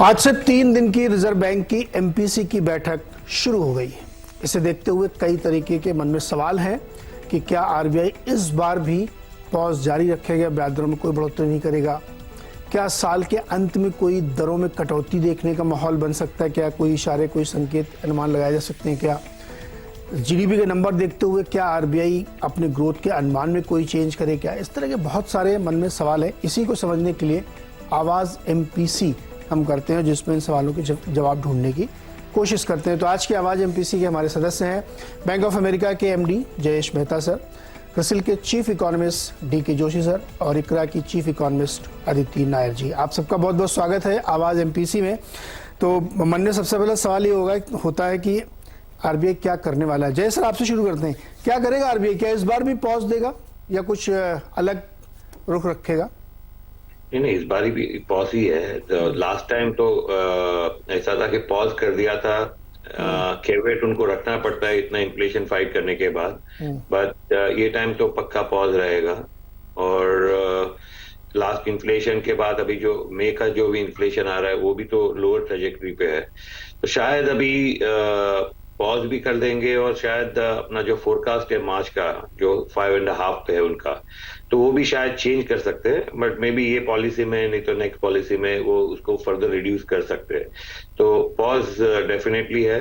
आज से 3 दिन की रिजर्व बैंक की एमपीसी की बैठक शुरू हो गई है। इसे देखते हुए कई तरीके के मन में सवाल हैं कि क्या आरबीआई इस बार भी पॉज जारी रखेगा, ब्याज दरों में कोई बढ़ोतरी नहीं करेगा, क्या साल के अंत में कोई दरों में कटौती देखने का माहौल बन सकता है, क्या कोई इशारे, कोई संकेत, अनुमान लगाए जा सकते हैं, क्या जीडीपी के नंबर देखते हुए क्या आरबीआई अपने ग्रोथ के अनुमान में कोई चेंज करे, क्या इस तरह के बहुत सारे मन में सवाल है। इसी को समझने के लिए आवाज एमपीसी हम करते हैं, जिसमें इन सवालों के जवाब ढूंढने की कोशिश करते हैं। तो आज की आवाज एमपीसी के हमारे सदस्य हैं बैंक ऑफ अमेरिका के एमडी जयेश मेहता सर, क्रिसिल के chief economist DK Joshi sir और इकरा की चीफ इकोनॉमिस्ट अदिति नायर जी। आप सबका बहुत बहुत स्वागत है आवाज एमपीसी में। तो मन में सबसे पहला सवाल ये होता है कि आरबीआई क्या करने वाला है। जय सर, आपसे शुरू करते हैं, क्या करेगा आरबीआई? क्या इस बार भी पॉज देगा या कुछ अलग रुख रखेगा? नहीं, इस बार भी पॉज ही है। तो लास्ट टाइम तो ऐसा था कि पॉज कर दिया था। केवेट उनको रखना पड़ता है इतना इन्फ्लेशन फाइट करने के बाद, बट ये टाइम तो पक्का पॉज रहेगा। और लास्ट इन्फ्लेशन के बाद अभी जो मई का जो भी इन्फ्लेशन आ रहा है वो भी तो लोअर ट्रेजेक्टरी पे है, तो शायद अभी पॉज भी कर देंगे। और शायद अपना जो फोरकास्ट है मार्च का जो 5.5 पे है उनका, तो वो भी शायद चेंज कर सकते हैं, बट मे बी ये पॉलिसी में नहीं तो नेक्स्ट पॉलिसी में वो उसको फर्दर रिड्यूस कर सकते हैं। तो पॉज डेफिनेटली है।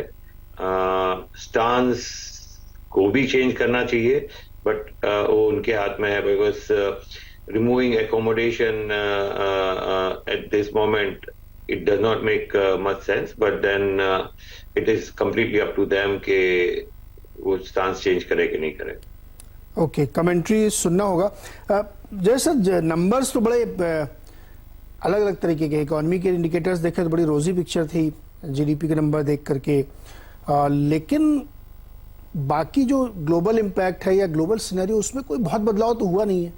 स्टांस को भी चेंज करना चाहिए, बट वो उनके हाथ में है, because removing accommodation at this moment it does not make much sense, but then it is completely up to them कि वो स्टांस चेंज करे कि नहीं करे। ओके, कमेंट्री सुनना होगा। जैसे नंबर्स तो बड़े अलग अलग तरीके के, इकोनॉमी के इंडिकेटर्स देखे तो बड़ी रोजी पिक्चर थी जीडीपी के नंबर देख करके, लेकिन बाकी जो ग्लोबल इम्पैक्ट है या ग्लोबल सिनेरियो उसमें कोई बहुत बदलाव तो हुआ नहीं है।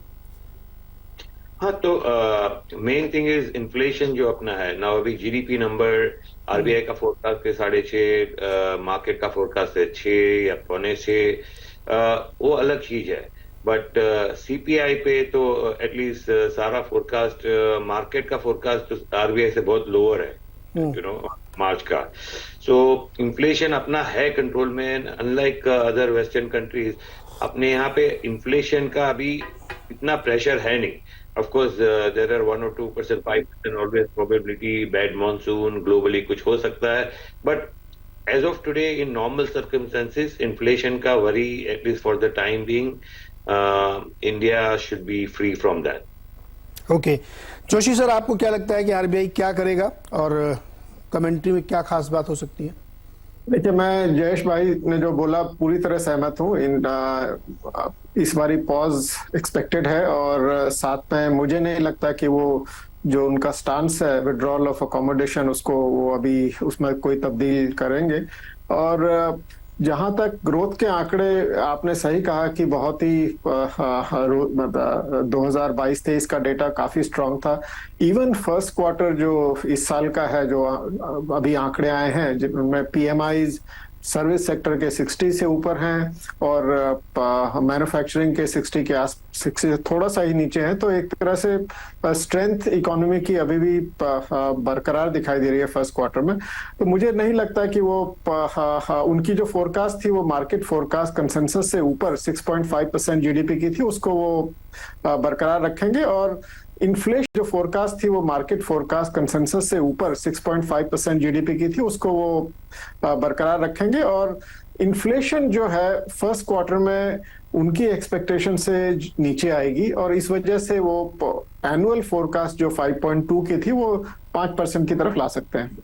हाँ, तो मेन थिंग इज इन्फ्लेशन जो अपना है ना। अभी जीडीपी नंबर आरबीआई का फोरकास्ट है 6.5, मार्केट का फोरकास्ट है 6 या 6.25, वो अलग चीज है। बट सीपीआई पे तो एटलीस्ट सारा फोरकास्ट, मार्केट का फोरकास्ट तो आरबीआई से बहुत लोअर है, यू नो, मार्च का। सो इन्फ्लेशन अपना है कंट्रोल में, अनलाइक अदर वेस्टर्न कंट्रीज। अपने यहाँ पे इन्फ्लेशन का अभी इतना प्रेशर है नहीं। Of course, there are 1 or 2%, 5% always probability, bad monsoon, globally कुछ हो सकता है, but as of today, in normal circumstances, inflation का worry, at least for the time being, India should be free from that. Okay, Joshi sir, आपको क्या लगता है कि आरबीआई क्या करेगा और कमेंट्री में क्या खास बात हो सकती है? देखिए, मैं जयेश भाई ने जो बोला पूरी तरह सहमत हूँ। इस बारी पॉज एक्सपेक्टेड है, और साथ में मुझे नहीं लगता कि वो जो उनका स्टांस है विड्रॉल ऑफ अकोमोडेशन उसको वो अभी उसमें कोई तब्दील करेंगे। और जहां तक ग्रोथ के आंकड़े, आपने सही कहा कि बहुत ही 2022-23 का डेटा काफी स्ट्रांग था। इवन फर्स्ट क्वार्टर जो इस साल का है, जो अभी आंकड़े आए हैं, जिनमें पीएमआईज सर्विस सेक्टर के 60 से ऊपर हैं और मैन्युफैक्चरिंग के 60 के 60 से थोड़ा सा ही नीचे हैं। तो एक तरह से स्ट्रेंथ इकोनॉमी की अभी भी बरकरार दिखाई दे रही है फर्स्ट क्वार्टर में। तो मुझे नहीं लगता कि वो उनकी जो फोरकास्ट थी वो मार्केट फोरकास्ट कंसेंसस से ऊपर 6.5% जीडीपी की थी, उसको वो बरकरार रखेंगे। और इन्फ्लेशन जो फोरकास्ट थी वो मार्केट फोरकास्ट कंसेंसस से ऊपर 6.5% जीडीपी की थी, उसको वो बरकरार रखेंगे। और इन्फ्लेशन जो है फर्स्ट क्वार्टर में उनकी एक्सपेक्टेशन से नीचे आएगी, और इस वजह से वो एनुअल फोरकास्ट जो 5.2 की थी वो 5% की तरफ ला सकते हैं।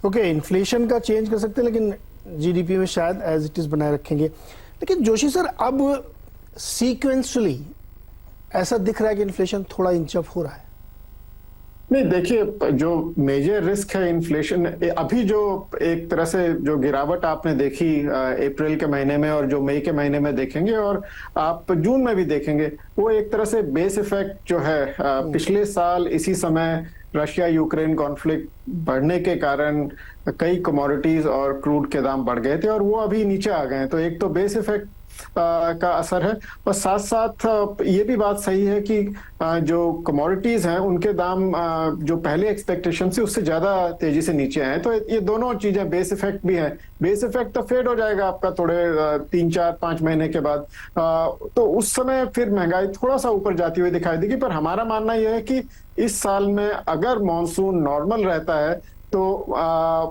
ओके, इन्फ्लेशन का चेंज कर सकते हैं, लेकिन जीडीपी में शायद एज इट इज बनाए रखेंगे। लेकिन जोशी सर, अब सीक्वेंसली ऐसा दिख रहा है कि इन्फ्लेशन थोड़ा इंच अप हो रहा है। नहीं, देखिए, जो मेजर रिस्क है इन्फ्लेशन, अभी जो एक तरह से जो गिरावट आपने देखी अप्रैल के महीने में और जो मई के महीने में देखेंगे और आप जून में भी देखेंगे, वो एक तरह से बेस इफेक्ट जो है पिछले साल इसी समय रशिया यूक्रेन कॉन्फ्लिक्ट बढ़ने के कारण कई कमोडिटीज और क्रूड के दाम बढ़ गए थे और वो अभी नीचे आ गए हैं। तो एक तो बेस इफेक्ट का असर है। और साथ साथ ये भी बात सही है कि जो कमोडिटीज हैं उनके दाम जो पहले एक्सपेक्टेशन से उससे ज्यादा तेजी से नीचे आए, तो ये दोनों चीजें, बेस इफेक्ट भी है। बेस इफेक्ट तो फेड हो जाएगा आपका थोड़े 3-4-5 महीने के बाद, तो उस समय फिर महंगाई थोड़ा सा ऊपर जाती हुई दिखाई देगी। पर हमारा मानना यह है कि इस साल में अगर मॉनसून नॉर्मल रहता है तो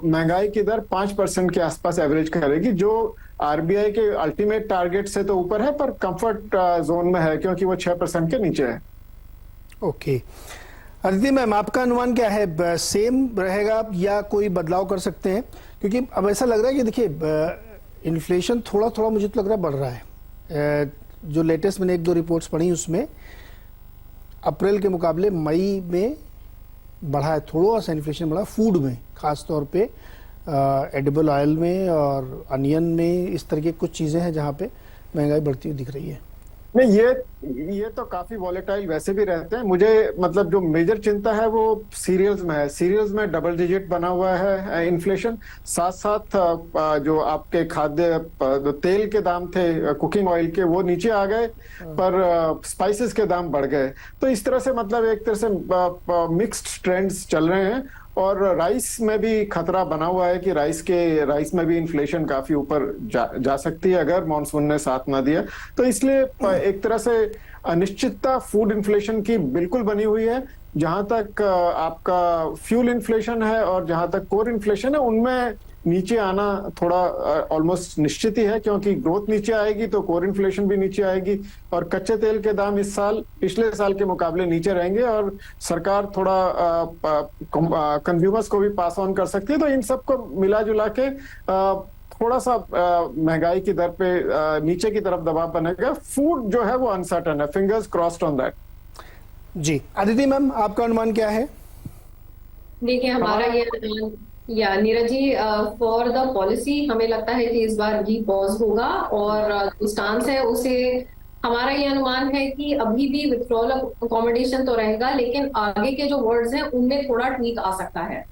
महंगाई की दर 5% के आसपास एवरेज करेगी, जो आरबीआई के अल्टीमेट टारगेट से तो ऊपर है पर कंफर्ट जोन में है, क्योंकि वो 6% के नीचे है। ओके अदिति मैम, आपका अनुमान क्या है? सेम रहेगा या कोई बदलाव कर सकते हैं? क्योंकि अब ऐसा लग रहा है कि देखिए इन्फ्लेशन थोड़ा थोड़ा मुझे तो लग रहा है बढ़ रहा है। जो लेटेस्ट मैंने 1-2 रिपोर्ट्स पढ़ी उसमें अप्रैल के मुकाबले मई में बढ़ा है, थोड़ा सा इन्फ्लेशन बढ़ा फूड में, खास तौर पे एडिबल ऑयल में और अनियन में, इस तरह की कुछ चीज़ें हैं जहाँ पे महंगाई बढ़ती हुई दिख रही है। नहीं, ये तो काफी वॉलेटाइल वैसे भी रहते हैं। मुझे मतलब जो मेजर चिंता है वो सीरियल्स में है। सीरियल्स में डबल डिजिट बना हुआ है इन्फ्लेशन। साथ साथ जो आपके खाद्य तेल के दाम थे, कुकिंग ऑयल के, वो नीचे आ गए, पर स्पाइसेस के दाम बढ़ गए। तो इस तरह से मतलब एक तरह से मिक्स्ड ट्रेंड्स चल रहे हैं। और राइस में भी खतरा बना हुआ है कि राइस में भी इन्फ्लेशन काफी ऊपर जा सकती है अगर मॉनसून ने साथ ना दिया। तो इसलिए एक तरह से अनिश्चितता फूड इन्फ्लेशन की बिल्कुल बनी हुई है। जहां तक आपका फ्यूल इन्फ्लेशन है और जहां तक कोर इन्फ्लेशन है, उनमें नीचे आना थोड़ा ऑलमोस्ट निश्चित ही है, क्योंकि ग्रोथ नीचे आएगी तो कोर इन्फ्लेशन भी नीचे आएगी। और कच्चे तेल के दाम इस साल पिछले साल के मुकाबले नीचे रहेंगे और सरकार थोड़ा कंज्यूमर्स को भी पास ऑन कर सकती है। तो इन सबको मिला जुला के थोड़ा सा महंगाई की दर पे नीचे की तरफ दबाव बनेगा। फूड जो है वो अनसर्टन है, फिंगर्स क्रॉस्ड ऑन दैट। जी अदिति मैम, आपका अनुमान क्या है? देखिए हमारा ये अनुमान, या Neeraj ji, for the policy हमें लगता है कि इस बार भी पॉज होगा, और जो स्टांस है उसे हमारा ये अनुमान है कि अभी भी विथड्रॉल अकोमोडेशन तो रहेगा, लेकिन आगे के जो वर्ड्स हैं उनमें थोड़ा ट्वीक आ सकता है।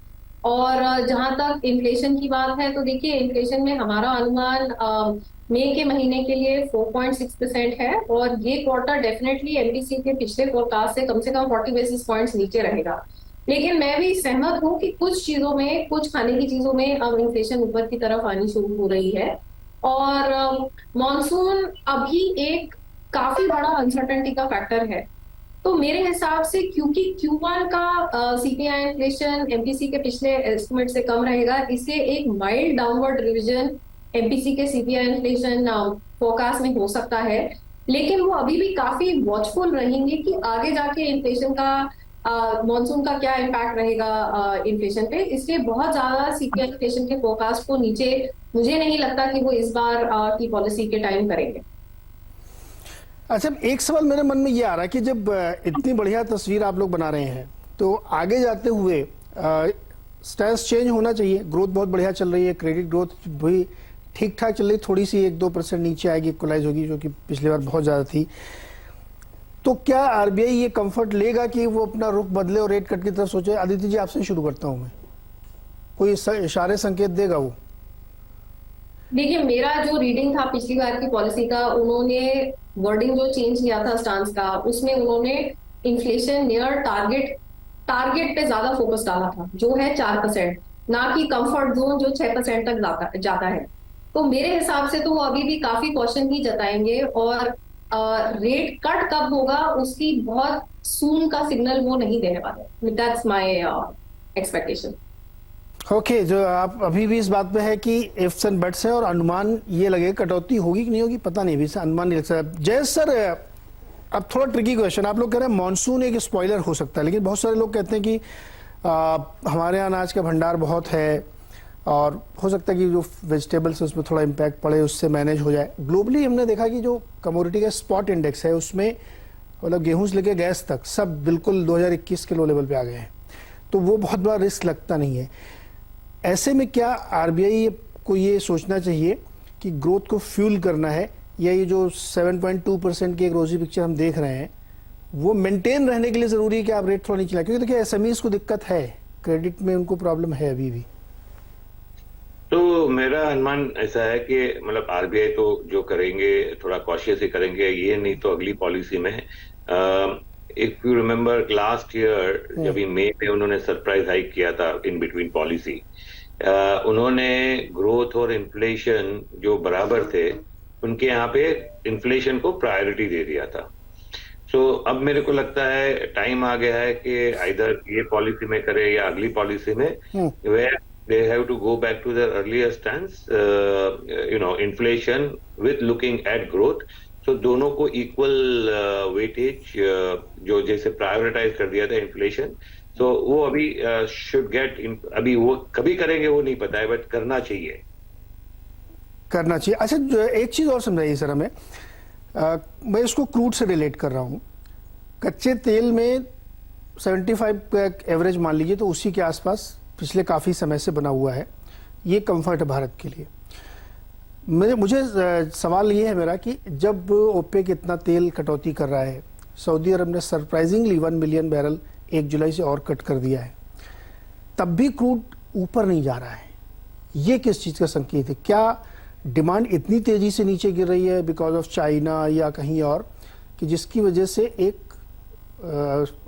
और जहां तक इन्फ्लेशन की बात है तो देखिए इन्फ्लेशन में हमारा अनुमान मई के महीने के लिए 4.6% है, और ये क्वार्टर डेफिनेटली एमपीसी के पिछले फोरकास्ट से कम 40 बेसिस पॉइंट्स नीचे रहेगा। लेकिन मैं भी सहमत हूँ कि कुछ चीजों में, कुछ खाने की चीजों में अब इन्फ्लेशन ऊपर की तरफ आनी शुरू हो रही है। और मॉनसून अभी एक काफी बड़ा अनसर्टेनिटी का फैक्टर है। तो मेरे हिसाब से क्योंकि Q1 का सीपीआई इन्फ्लेशन एमपीसी के पिछले एस्टिमेट से कम रहेगा, इससे एक माइल्ड डाउनवर्ड रिविजन एमपीसी के सीपीआई इन्फ्लेशन फोरकास्ट में हो सकता है। लेकिन वो अभी भी काफी वॉचफुल रहेंगे कि आगे जाके इन्फ्लेशन का, मॉनसून का क्या इम्पैक्ट रहेगा इन्फ्लेशन पे। इसलिए बहुत ज्यादा सीपीआई इन्फ्लेशन के फोरकास्ट को नीचे मुझे नहीं लगता कि वो इस बार की पॉलिसी के टाइम करेंगे। अच्छा, एक सवाल मेरे मन में ये आ रहा है कि जब इतनी बढ़िया तस्वीर आप लोग बना रहे हैं तो आगे जाते हुए स्टैंस चेंज होना चाहिए। ग्रोथ बहुत बढ़िया चल रही है, क्रेडिट ग्रोथ भी ठीक ठाक चल रही है, थोड़ी सी 1-2% नीचे आएगी, इक्वलाइज होगी, जो कि पिछली बार बहुत ज्यादा थी। तो क्या आरबीआई ये कंफर्ट लेगा कि वो अपना रुख बदले और रेट कट की तरफ सोचे? आदित्य जी, आपसे शुरू करता हूं मैं, कोई इशारे संकेत देगा वो? देखिए मेरा जो रीडिंग था पिछली बार की पॉलिसी का, उन्होंने वर्डिंग जो चेंज किया था स्टांस का, उसमें उन्होंने इन्फ्लेशन नियर टारगेट पे ज्यादा फोकस डाला था, जो है 4%, ना कि कंफर्ट जोन जो 6% तक जाता है। तो मेरे हिसाब से तो वो अभी भी काफी कॉशन ही जताएंगे, और रेट कट कब होगा उसकी बहुत सून का सिग्नल वो नहीं देने वाले। That's my expectation. ओके, जो आप अभी भी इस बात पे है कि इफ्स एंड बट्स है, और अनुमान ये लगे कटौती होगी कि नहीं होगी पता नहीं, भी अनुमान नहीं लग सकता। जय सर, अब थोड़ा ट्रिकी क्वेश्चन, आप लोग कह रहे हैं मॉनसून एक स्पॉइलर हो सकता है, लेकिन बहुत सारे लोग कहते हैं कि हमारे यहाँ अनाज का भंडार बहुत है और हो सकता है कि जो वेजिटेबल्स है उसमें थोड़ा इम्पैक्ट पड़े, उससे मैनेज हो जाए। ग्लोबली हमने देखा कि जो कमोडिटी का स्पॉट इंडेक्स है उसमें मतलब गेहूं से लेके गैस तक सब बिल्कुल 2021 के लो लेवल पे आ गए हैं, तो वो बहुत बड़ा रिस्क लगता नहीं है। ऐसे में क्या आरबीआई को ये सोचना चाहिए कि ग्रोथ को फ्यूल करना है, या ये जो 7.2% की एक रोजी पिक्चर हम देख रहे हैं वो मेंटेन रहने के लिए जरूरी है कि आप रेट थोड़ा नहीं चलाएं? क्योंकि देखिए एसएमईज को दिक्कत है, क्रेडिट में उनको प्रॉब्लम है अभी भी। तो मेरा अनुमान ऐसा है कि मतलब आरबीआई तो जो करेंगे थोड़ा कॉशियस ही करेंगे, ये नहीं तो अगली पॉलिसी में if you remember last year जब मई में उन्होंने सरप्राइज हाइक किया था इन बिटवीन पॉलिसी, उन्होंने ग्रोथ और इन्फ्लेशन जो बराबर थे उनके यहाँ पे इन्फ्लेशन को प्रायोरिटी दे दिया था। सो अब मेरे को लगता है टाइम आ गया है कि आइदर ये पॉलिसी में करे या अगली पॉलिसी में वे they have to go back to their earlier stance, inflation with looking at growth. So दोनों को equal weightage जो जैसे प्रायोरिटाइज कर दिया था इन्फ्लेशन, तो वो अभी should get अभी वो कभी करेंगे वो नहीं पता है, बट करना चाहिए। करना चाहिए। अच्छा, एक चीज और समझाइए सर हमें, मैं इसको क्रूड से रिलेट कर रहा हूँ। कच्चे तेल में 75 का एवरेज मान लीजिए, तो उसी के आसपास पिछले काफ़ी समय से बना हुआ है। ये कंफर्ट है भारत के लिए। मुझे सवाल ये है मेरा कि जब ओपेक इतना तेल कटौती कर रहा है, सऊदी अरब ने सरप्राइजिंगली 1 मिलियन बैरल 1 जुलाई से और कट कर दिया है, तब भी क्रूड ऊपर नहीं जा रहा है। ये किस चीज़ का संकेत है? क्या डिमांड इतनी तेज़ी से नीचे गिर रही है बिकॉज ऑफ चाइना या कहीं और, कि जिसकी वजह से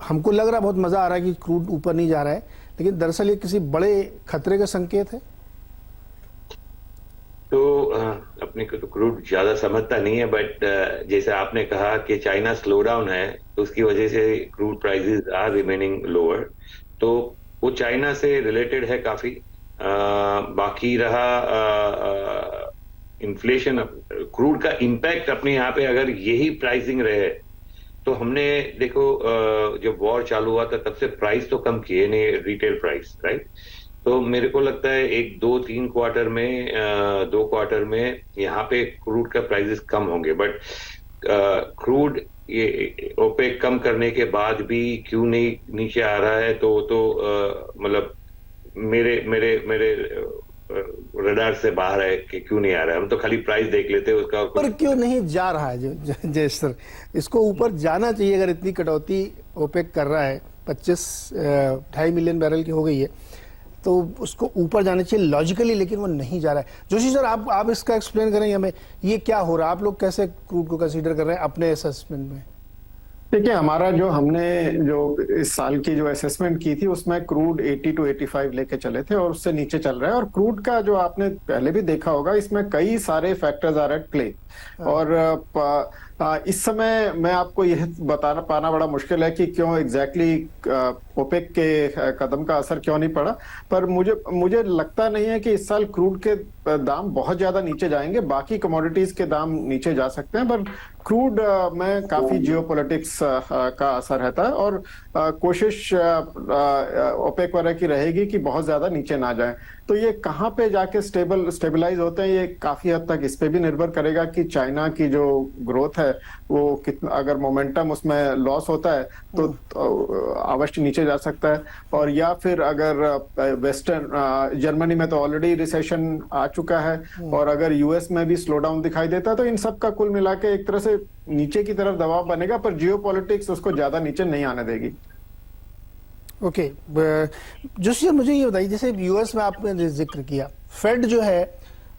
हमको लग रहा है, बहुत मज़ा आ रहा है कि क्रूड ऊपर नहीं जा रहा है, लेकिन दरअसल ये किसी बड़े खतरे का संकेत है? तो अपने को तो क्रूड ज्यादा समझता नहीं है, बट जैसे आपने कहा कि चाइना स्लो डाउन है, तो उसकी वजह से crude prices are remaining lower, तो वो चाइना से रिलेटेड है काफी। बाकी रहा इन्फ्लेशन, क्रूड का इम्पैक्ट अपने यहाँ पे अगर यही प्राइसिंग रहे, तो हमने देखो जब वॉर चालू हुआ था तब से प्राइस तो कम किए नहीं, रिटेल प्राइस, राइट। तो मेरे को लगता है 1, 2, 3 क्वार्टर में 2 क्वार्टर में यहाँ पे क्रूड का प्राइसेस कम होंगे, बट क्रूड ये ओपेक कम करने के बाद भी क्यों नहीं नीचे आ रहा है, तो मतलब मेरे रडार से बाहर है कि क्यों नहीं आ रहा है। हम तो खाली प्राइस देख लेते हैं उसका। पर क्यों नहीं जा रहा है जयेश सर? इसको ऊपर जाना चाहिए। अगर इतनी कटौती ओपेक कर रहा है, 2.5 मिलियन बैरल की हो गई है, तो उसको ऊपर जाना चाहिए लॉजिकली, लेकिन वो नहीं जा रहा है। जोशी सर, आप इसका एक्सप्लेन करेंगे हमें, ये क्या हो रहा है? आप लोग कैसे क्रूड को कंसीडर कर रहे हैं अपने असेसमेंट में? देखिए, हमारा हमने इस साल की जो असेसमेंट की थी, उसमें क्रूड 80 to 85 लेके चले थे और उससे नीचे चल रहा है। और क्रूड का जो आपने पहले भी देखा होगा, इसमें कई सारे फैक्टर्स आ रहे हैं प्ले। और इस समय मैं आपको यह बताना पाना बड़ा मुश्किल है कि क्यों एग्जैक्टली ओपेक के कदम का असर क्यों नहीं पड़ा। पर मुझे लगता नहीं है कि इस साल क्रूड के दाम बहुत ज्यादा नीचे जाएंगे। बाकी कमोडिटीज के दाम नीचे जा सकते हैं, पर क्रूड में काफी जियोपॉलिटिक्स का असर रहता है और कोशिश ओपेक वगैरह की रहेगी कि बहुत ज्यादा नीचे ना जाए। तो ये कहाँ पे जाके स्टेबलाइज होते हैं, ये काफी हद तक इस पे भी निर्भर करेगा कि चाइना की जो ग्रोथ है वो कितना, अगर मोमेंटम उसमें लॉस होता है तो अवश्य नीचे जा सकता है। और या फिर अगर वेस्टर्न जर्मनी में तो ऑलरेडी रिसेशन आ चुका है, और अगर यूएस में भी स्लो डाउन दिखाई देता है, तो इन सब का कुल मिला के एक तरह से नीचे की तरफ दबाव बनेगा, पर जियोपॉलिटिक्स उसको ज्यादा नीचे नहीं आने देगी। ओके, जोशी सर, मुझे ये बताइए, जैसे यूएस में आपने जिक्र किया, फेड जो है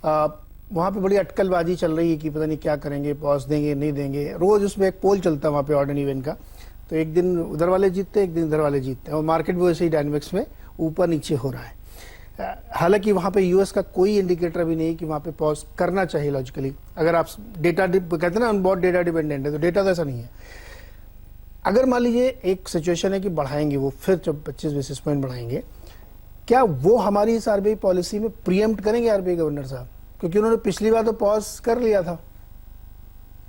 वहाँ पे बड़ी अटकलबाजी चल रही है कि पता नहीं क्या करेंगे, पॉज देंगे नहीं देंगे। रोज उसमें एक पोल चलता है वहाँ पे, ऑड एंड इवन का, तो एक दिन उधर वाले जीतते हैं, एक दिन इधर वाले जीतते हैं, और मार्केट भी वैसे ही डायनेमिक्स में ऊपर नीचे हो रहा है। हालांकि वहाँ पे यूएस का कोई इंडिकेटर भी नहीं कि वहाँ पे पॉज करना चाहिए लॉजिकली। अगर आप डेटा कहते हैं ना, बहुत डेटा डिपेंडेंट है, तो डेटा तो ऐसा नहीं है। अगर मान लीजिए एक सिचुएशन है कि बढ़ाएंगे वो, फिर जब 25 बेसिस पॉइंट बढ़ाएंगे, क्या वो हमारी इस आरबीआई पॉलिसी में प्रीएम्प्ट करेंगे आरबीआई गवर्नर साहब? क्योंकि उन्होंने पिछली बार तो पॉज कर लिया था।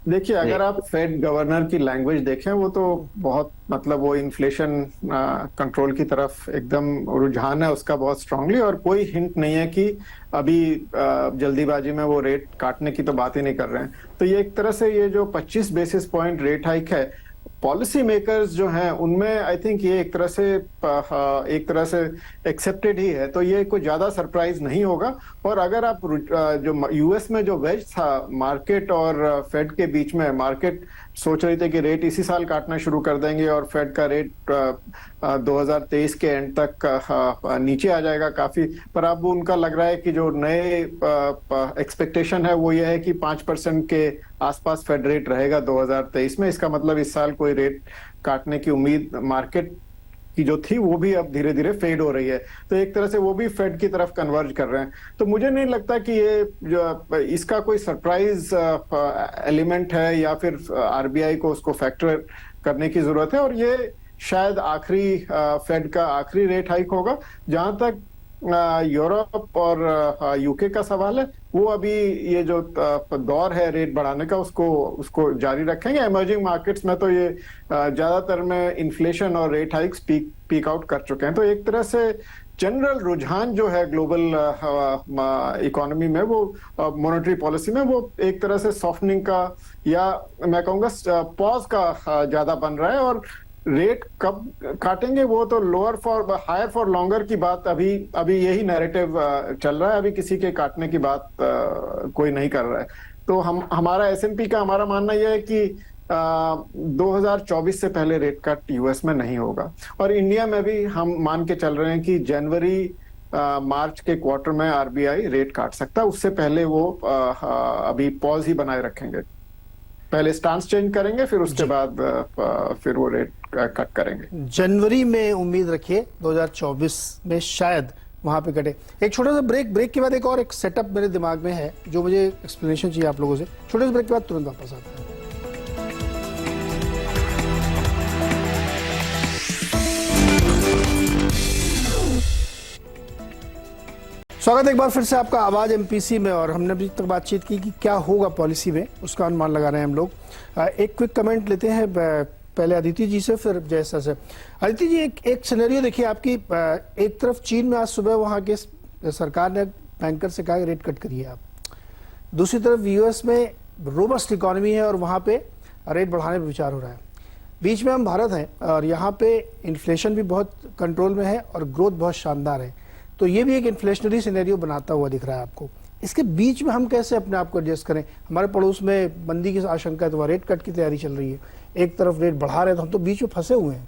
देखिए, अगर आप फेड गवर्नर की लैंग्वेज देखें, वो तो बहुत मतलब वो इन्फ्लेशन कंट्रोल की तरफ एकदम रुझान है उसका बहुत स्ट्रांगली, और कोई हिंट नहीं है कि अभी जल्दीबाजी में वो रेट काटने की तो बात ही नहीं कर रहे हैं। तो ये एक तरह से ये जो 25 बेसिस पॉइंट रेट हाइक है, पॉलिसी मेकर्स जो हैं उनमें आई थिंक ये एक तरह से एक्सेप्टेड ही है, तो ये कोई ज्यादा सरप्राइज नहीं होगा। और अगर आप जो यूएस में जो वेज था मार्केट और फेड के बीच में, मार्केट सोच रहे थे कि रेट इसी साल काटना शुरू कर देंगे और फेड का रेट 2023 के एंड तक नीचे आ जाएगा काफी, पर अब उनका लग रहा है कि जो नए एक्सपेक्टेशन है वो ये है कि 5% के आसपास फेड रेट रहेगा 2023 में। इसका मतलब इस साल कोई रेट काटने की उम्मीद मार्केट की जो थी वो भी अब धीरे धीरे फेड हो रही है, तो एक तरह से वो भी फेड की तरफ कन्वर्ज कर रहे हैं। तो मुझे नहीं लगता कि ये जो इसका कोई सरप्राइज एलिमेंट है या फिर आरबीआई को उसको फैक्टर करने की जरूरत है, और ये शायद आखिरी फेड का आखिरी रेट हाइक होगा। जहां तक यूरोप और यूके का सवाल है, वो अभी ये जो दौर है रेट बढ़ाने का उसको जारी रखेंगे। इमर्जिंग मार्केट्स में तो ये ज्यादातर में इन्फ्लेशन और रेट हाइक्स पीक आउट कर चुके हैं। तो एक तरह से जनरल रुझान जो है ग्लोबल इकोनॉमी में, वो मॉनेटरी पॉलिसी में, वो एक तरह से सॉफ्टनिंग का या मैं कहूँगा पॉज का ज्यादा बन रहा है। और रेट कब काटेंगे वो तो lower for higher for longer की बात अभी यही नैरेटिव चल रहा है। अभी किसी के काटने की बात कोई नहीं कर रहा है। तो हमारा S&P का हमारा मानना यह है कि 2024 से पहले रेट कट यूएस में नहीं होगा, और इंडिया में भी हम मान के चल रहे हैं कि जनवरी मार्च के क्वार्टर में आरबीआई रेट काट सकता है। उससे पहले वो अभी पॉज ही बनाए रखेंगे, पहले स्टांस चेंज करेंगे, फिर उसके बाद फिर वो रेट कट करेंगे। जनवरी में उम्मीद रखिए 2024 में शायद वहां पे कटे। एक छोटा सा ब्रेक के बाद एक और एक सेटअप मेरे दिमाग में है जो मुझे एक्सप्लेनेशन चाहिए आप लोगों से। छोटे से ब्रेक के बाद तुरंत वापस आते हैं। स्वागत है एक बार फिर से आपका आवाज एमपीसी में। और हमने अभी तक बातचीत की कि क्या होगा पॉलिसी में, उसका अनुमान लगा रहे हैं हम लोग। एक क्विक कमेंट लेते हैं पहले अदिति जी से, फिर जय सर से। अदिति जी, एक सिनेरियो देखिए आपकी। एक तरफ चीन में आज सुबह वहां के सरकार ने बैंकर से कहा रेट कट करिए आप, दूसरी तरफ यूएस में रोबस्ट इकोनॉमी है और वहां पे रेट बढ़ाने पर विचार हो रहा है। बीच में हम भारत हैं और यहाँ पे इन्फ्लेशन भी बहुत कंट्रोल में है और ग्रोथ बहुत शानदार है। तो ये भी एक इन्फ्लेशनरी सिनेरियो बनाता हुआ दिख रहा है आपको। इसके बीच में हम कैसे अपने आप को एडजस्ट करें? हमारे पड़ोस में मंदी की आशंका है तो वहाँ रेट कट की तैयारी चल रही है, एक तरफ रेट बढ़ा रहे तो हम तो बीच में फंसे हुए हैं।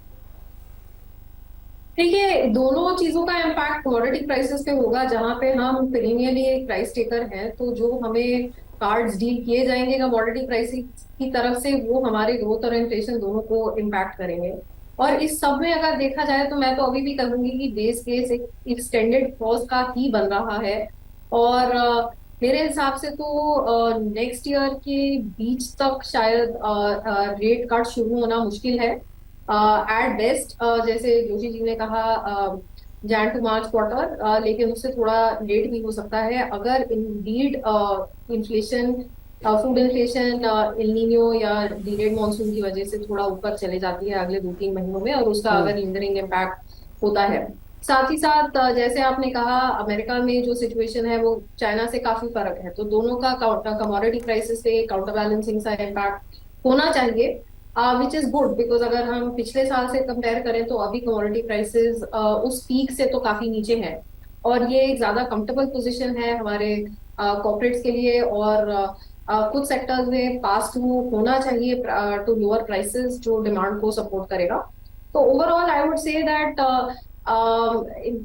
देखिए, दोनों चीजों का इम्पैक्ट कमोडिटी प्राइसेस पे होगा। जहां पे हम पेरिनियरली एक प्राइस टेकर हैं, तो जो हमें कार्ड्स डील किए जाएंगे कमोडिटी प्राइसेस की तरफ से, वो हमारे ग्रोथ और इन्फ्लेशन दोनों को इम्पैक्ट करेंगे। और इस सब में अगर देखा जाए तो मैं तो अभी भी कहूंगी कि बेस केस एक एक्सटेंडेड पॉज का ही बन रहा है। और मेरे हिसाब से तो नेक्स्ट ईयर के बीच तक शायद रेट कट शुरू होना मुश्किल है एट बेस्ट। जैसे जोशी जी ने कहा जैन टू मार्च क्वार्टर, लेकिन उससे थोड़ा लेट भी हो सकता है अगर Indeed inflation, food inflation El Nino या डिलेड मॉनसून की वजह से थोड़ा ऊपर चले जाती है अगले 2-3 महीनों में, और उसका अगर लिंडरिंग इम्पैक्ट होता है। साथ ही साथ जैसे आपने कहा, अमेरिका में जो सिचुएशन है वो चाइना से काफी फर्क है, तो दोनों का कमोडिटी प्राइसेस पे काउंटर बैलेंसिंग सा इम्पैक्ट होना चाहिए, विच इज गुड। बिकॉज अगर हम पिछले साल से कंपेयर करें तो अभी कमोडिटी प्राइसेस उस पीक से तो काफी नीचे हैं, और ये एक ज्यादा कंफर्टेबल पोजीशन है हमारे कॉर्पोरेट्स के लिए। और कुछ सेक्टर्स में पास थ्रू होना चाहिए टू लोअर प्राइसेस, जो डिमांड को सपोर्ट करेगा। तो overall I would say that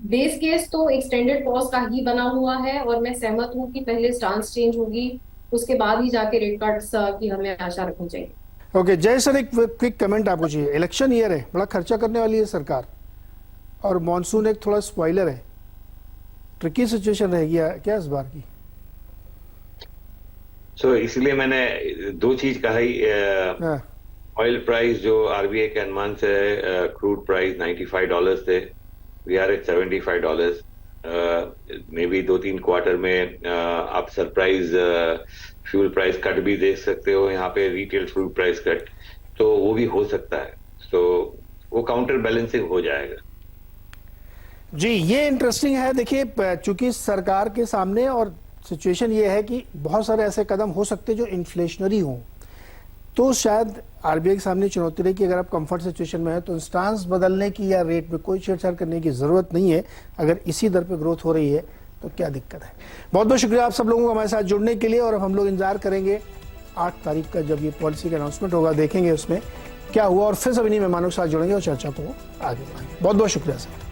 base case तो एक्सटेंडेड पॉज का ही बना हुआ है, और मैं सहमत हूँ कि पहले स्टांस चेंज होगी, उसके बाद ही जाके रेट कट्स की हमें आशा रखनी चाहिए। ओके, जय सर, एक क्विक कमेंट आप पूछिए। इलेक्शन ईयर है, बड़ा खर्चा करने वाली है सरकार, और मॉनसून एक थोड़ा स्पॉइलर है। ट्रिकी सिचुएशन रहेगी क्या इस बार की? इसलिए मैंने दो चीज कहा ही। ऑयल प्राइस जो आरबीआई के अनुमान से क्रूड प्राइस $95 थे, we are at $75। Maybe 2-3 quarter में आप सरप्राइज फ्यूल प्राइस कट भी देख सकते हो, यहाँ पे रिटेल फ्यूल प्राइस कट, तो वो भी हो सकता है। तो वो काउंटर बैलेंसिंग हो जाएगा। जी, ये इंटरेस्टिंग है। देखिए, चूंकि सरकार के सामने और सिचुएशन ये है कि बहुत सारे ऐसे कदम हो सकते हैं जो इन्फ्लेशनरी हों, तो शायद आरबीआई के सामने चुनौती रही कि अगर आप कंफर्ट सिचुएशन में है तो स्टांस बदलने की या रेट में कोई छेड़छाड़ करने की जरूरत नहीं है। अगर इसी दर पे ग्रोथ हो रही है तो क्या दिक्कत है। बहुत बहुत शुक्रिया आप सब लोगों को हमारे साथ जुड़ने के लिए, और अब हम लोग इंतजार करेंगे 8 तारीख का जब ये पॉलिसी का अनाउंसमेंट होगा, देखेंगे उसमें क्या हुआ और फिर सभी मेहमानों के साथ जुड़ेंगे और चर्चा को आगे बढ़ाएंगे। बहुत बहुत शुक्रिया सर।